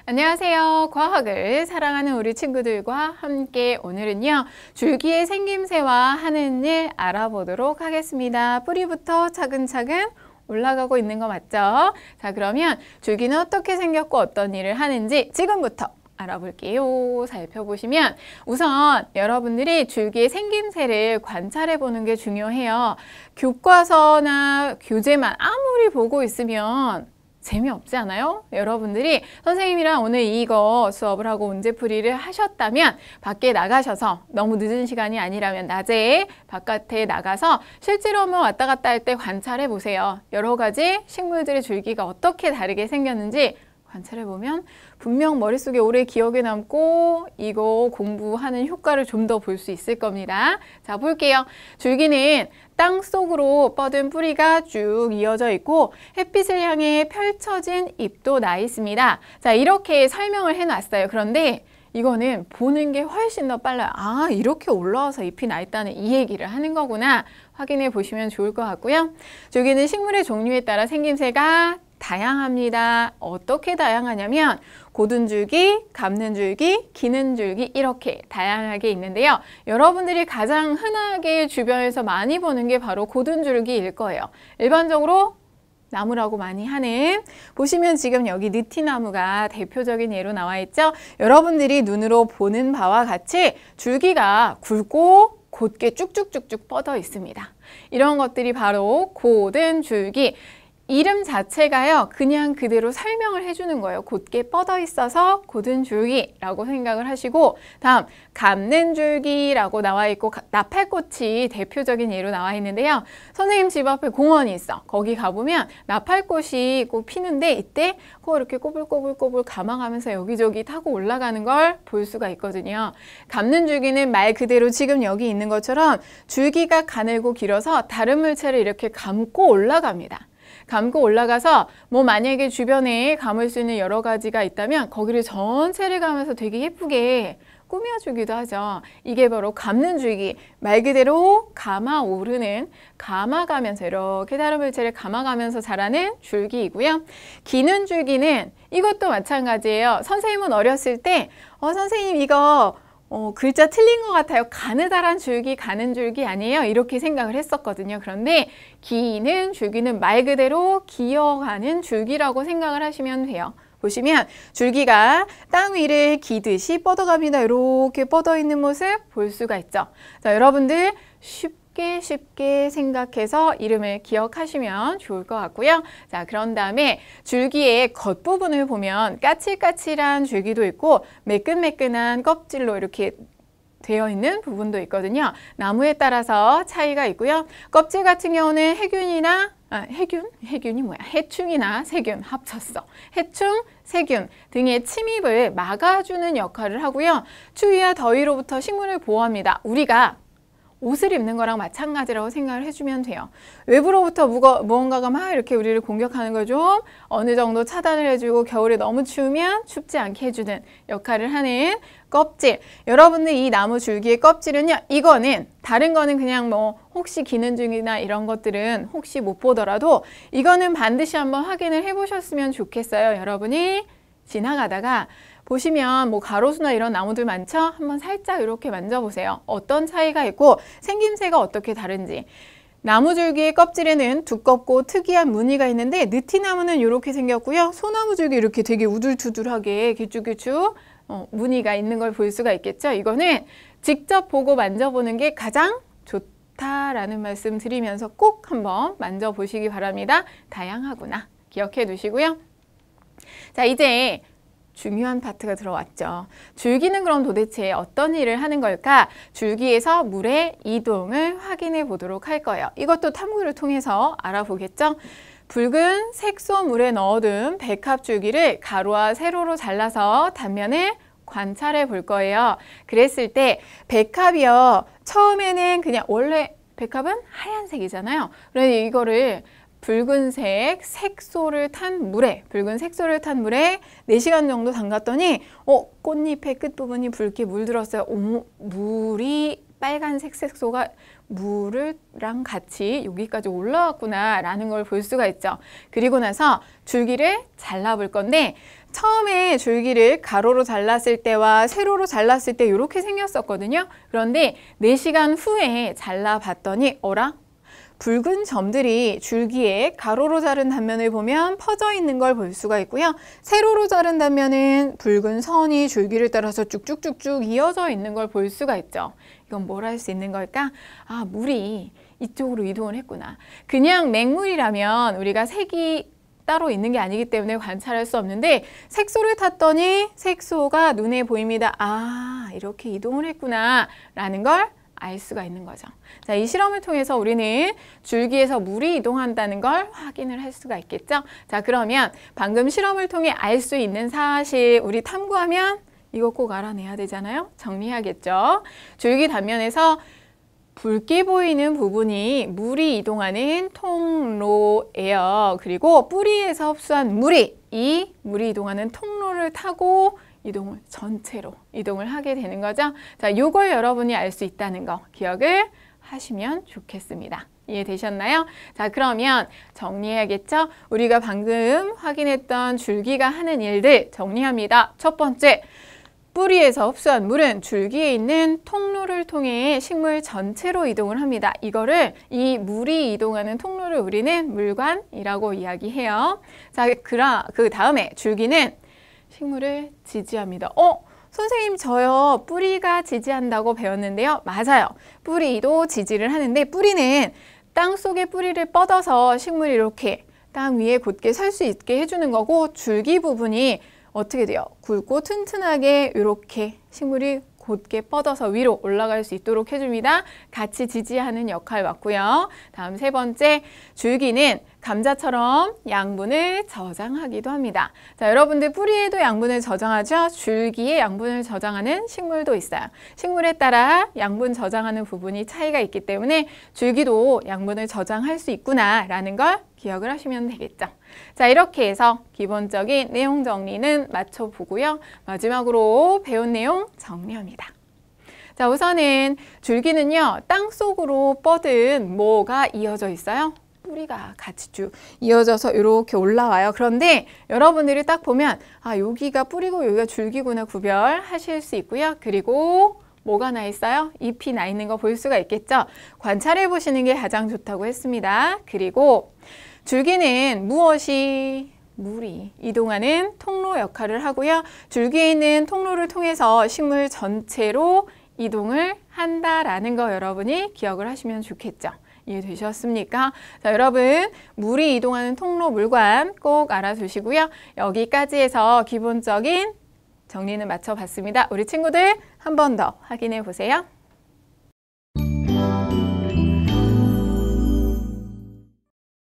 안녕하세요. 과학을 사랑하는 우리 친구들과 함께 오늘은요, 줄기의 생김새와 하는 일 알아보도록 하겠습니다. 뿌리부터 차근차근 올라가고 있는 거 맞죠? 자, 그러면 줄기는 어떻게 생겼고 어떤 일을 하는지 지금부터 알아볼게요. 살펴보시면 우선 여러분들이 줄기의 생김새를 관찰해 보는 게 중요해요. 교과서나 교재만 아무리 보고 있으면 재미없지 않아요? 여러분들이 선생님이랑 오늘 이거 수업을 하고 문제풀이를 하셨다면 밖에 나가셔서 너무 늦은 시간이 아니라면 낮에 바깥에 나가서 실제로 한번 왔다 갔다 할 때 관찰해 보세요. 여러 가지 식물들의 줄기가 어떻게 다르게 생겼는지 관찰해 보면 분명 머릿속에 오래 기억에 남고 이거 공부하는 효과를 좀 더 볼 수 있을 겁니다. 자, 볼게요. 줄기는 땅 속으로 뻗은 뿌리가 쭉 이어져 있고 햇빛을 향해 펼쳐진 잎도 나 있습니다. 자, 이렇게 설명을 해놨어요. 그런데 이거는 보는 게 훨씬 더 빨라요. 아, 이렇게 올라와서 잎이 나 있다는 이 얘기를 하는 거구나. 확인해 보시면 좋을 것 같고요. 줄기는 식물의 종류에 따라 생김새가 다양합니다. 어떻게 다양하냐면 고든 줄기, 감는 줄기, 기는 줄기 이렇게 다양하게 있는데요. 여러분들이 가장 흔하게 주변에서 많이 보는 게 바로 고든 줄기일 거예요. 일반적으로 나무라고 많이 하는, 보시면 지금 여기 느티나무가 대표적인 예로 나와 있죠. 여러분들이 눈으로 보는 바와 같이 줄기가 굵고 곧게 쭉쭉쭉쭉 뻗어 있습니다. 이런 것들이 바로 고든 줄기. 이름 자체가요, 그냥 그대로 설명을 해주는 거예요. 곧게 뻗어 있어서 고든 줄기라고 생각을 하시고, 다음 감는 줄기라고 나와 있고 나팔꽃이 대표적인 예로 나와 있는데요. 선생님 집 앞에 공원이 있어. 거기 가보면 나팔꽃이 꼭 피는데 이때 꼭 이렇게 꼬불꼬불꼬불 감아가면서 여기저기 타고 올라가는 걸 볼 수가 있거든요. 감는 줄기는 말 그대로 지금 여기 있는 것처럼 줄기가 가늘고 길어서 다른 물체를 이렇게 감고 올라갑니다. 감고 올라가서 뭐 만약에 주변에 감을 수 있는 여러 가지가 있다면 거기를 전체를 감아서 되게 예쁘게 꾸며주기도 하죠. 이게 바로 감는 줄기. 말 그대로 감아 오르는, 감아가면서 이렇게 다른 물체를 감아가면서 자라는 줄기이고요. 기는 줄기는 이것도 마찬가지예요. 선생님은 어렸을 때 선생님 이거 글자 틀린 것 같아요. 가느다란 줄기, 가는 줄기 아니에요? 이렇게 생각을 했었거든요. 그런데 기는 줄기는 말 그대로 기어가는 줄기라고 생각을 하시면 돼요. 보시면 줄기가 땅 위를 기듯이 뻗어갑니다. 이렇게 뻗어 있는 모습 볼 수가 있죠. 자, 여러분들 쉽게 생각해서 이름을 기억하시면 좋을 것 같고요. 자, 그런 다음에 줄기의 겉부분을 보면 까칠까칠한 줄기도 있고 매끈매끈한 껍질로 이렇게 되어 있는 부분도 있거든요. 나무에 따라서 차이가 있고요. 껍질 같은 경우는 해충이나 세균 합쳤어. 해충, 세균 등의 침입을 막아주는 역할을 하고요. 추위와 더위로부터 식물을 보호합니다. 우리가 옷을 입는 거랑 마찬가지라고 생각을 해주면 돼요. 외부로부터 무언가가 막 이렇게 우리를 공격하는 걸 좀 어느 정도 차단을 해주고 겨울에 너무 추우면 춥지 않게 해주는 역할을 하는 껍질. 여러분들 이 나무 줄기의 껍질은요, 이거는 다른 거는 그냥 뭐 혹시 기는 줄기나 이런 것들은 혹시 못 보더라도 이거는 반드시 한번 확인을 해보셨으면 좋겠어요. 여러분이 지나가다가 보시면 뭐 가로수나 이런 나무들 많죠? 한번 살짝 이렇게 만져보세요. 어떤 차이가 있고 생김새가 어떻게 다른지. 나무줄기의 껍질에는 두껍고 특이한 무늬가 있는데 느티나무는 이렇게 생겼고요. 소나무줄기 이렇게 되게 우둘투둘하게 길쭉길쭉 무늬가 있는 걸 볼 수가 있겠죠? 이거는 직접 보고 만져보는 게 가장 좋다라는 말씀 드리면서 꼭 한번 만져보시기 바랍니다. 다양하구나. 기억해 두시고요. 자, 이제 중요한 파트가 들어왔죠. 줄기는 그럼 도대체 어떤 일을 하는 걸까? 줄기에서 물의 이동을 확인해 보도록 할 거예요. 이것도 탐구를 통해서 알아보겠죠? 붉은 색소 물에 넣어둔 백합줄기를 가로와 세로로 잘라서 단면을 관찰해 볼 거예요. 그랬을 때 백합이요. 처음에는 그냥 원래 백합은 하얀색이잖아요. 그래서 이거를 붉은색 색소를 탄 물에 4시간 정도 담갔더니 꽃잎의 끝부분이 붉게 물들었어요. 물이 빨간색 색소가 물이랑 같이 여기까지 올라왔구나 라는 걸 볼 수가 있죠. 그리고 나서 줄기를 잘라볼 건데 처음에 줄기를 가로로 잘랐을 때와 세로로 잘랐을 때 이렇게 생겼었거든요. 그런데 4시간 후에 잘라봤더니 어라? 붉은 점들이 줄기에 가로로 자른 단면을 보면 퍼져 있는 걸 볼 수가 있고요. 세로로 자른 단면은 붉은 선이 줄기를 따라서 쭉쭉쭉쭉 이어져 있는 걸 볼 수가 있죠. 이건 뭘 할 수 있는 걸까? 아, 물이 이쪽으로 이동을 했구나. 그냥 맹물이라면 우리가 색이 따로 있는 게 아니기 때문에 관찰할 수 없는데 색소를 탔더니 색소가 눈에 보입니다. 아, 이렇게 이동을 했구나 라는 걸 알 수가 있는 거죠. 자, 이 실험을 통해서 우리는 줄기에서 물이 이동한다는 걸 확인을 할 수가 있겠죠. 자, 그러면 방금 실험을 통해 알 수 있는 사실 우리 탐구하면 이거 꼭 알아내야 되잖아요. 정리하겠죠. 줄기 단면에서 붉게 보이는 부분이 물이 이동하는 통로예요. 그리고 뿌리에서 흡수한 물이 이 물이 이동하는 통로를 타고 전체로 이동을 하게 되는 거죠. 자, 요걸 여러분이 알 수 있다는 거 기억을 하시면 좋겠습니다. 이해되셨나요? 자, 그러면 정리해야겠죠? 우리가 방금 확인했던 줄기가 하는 일들 정리합니다. 첫 번째, 뿌리에서 흡수한 물은 줄기에 있는 통로를 통해 식물 전체로 이동을 합니다. 이 물이 이동하는 통로를 우리는 물관이라고 이야기해요. 자, 그 다음에 줄기는 식물을 지지합니다. 선생님 저요 뿌리가 지지한다고 배웠는데요. 맞아요. 뿌리도 지지를 하는데 뿌리는 땅속에 뿌리를 뻗어서 식물이 이렇게 땅 위에 곧게 설 수 있게 해주는 거고 줄기 부분이 어떻게 돼요? 굵고 튼튼하게 이렇게 식물이 곧게 뻗어서 위로 올라갈 수 있도록 해줍니다. 같이 지지하는 역할 맡고요. 다음 세 번째, 줄기는 감자처럼 양분을 저장하기도 합니다. 자, 여러분들 뿌리에도 양분을 저장하죠? 줄기에 양분을 저장하는 식물도 있어요. 식물에 따라 양분 저장하는 부분이 차이가 있기 때문에 줄기도 양분을 저장할 수 있구나라는 걸 기억을 하시면 되겠죠. 자, 이렇게 해서 기본적인 내용 정리는 마쳐보고요. 마지막으로 배운 내용 정리합니다. 자, 우선은 줄기는요, 땅속으로 뻗은 뭐가 이어져 있어요? 뿌리가 같이 쭉 이어져서 이렇게 올라와요. 그런데 여러분들이 딱 보면 아, 여기가 뿌리고 여기가 줄기구나 구별하실 수 있고요. 그리고 뭐가 나 있어요? 잎이 나 있는 거 볼 수가 있겠죠? 관찰해 보시는 게 가장 좋다고 했습니다. 그리고 줄기는 물이 이동하는 통로 역할을 하고요. 줄기에 있는 통로를 통해서 식물 전체로 이동을 한다라는 거 여러분이 기억을 하시면 좋겠죠. 이해되셨습니까? 자, 여러분 물이 이동하는 통로 물관 꼭 알아두시고요. 여기까지 해서 기본적인 정리는 마쳐봤습니다. 우리 친구들 한 번 더 확인해 보세요.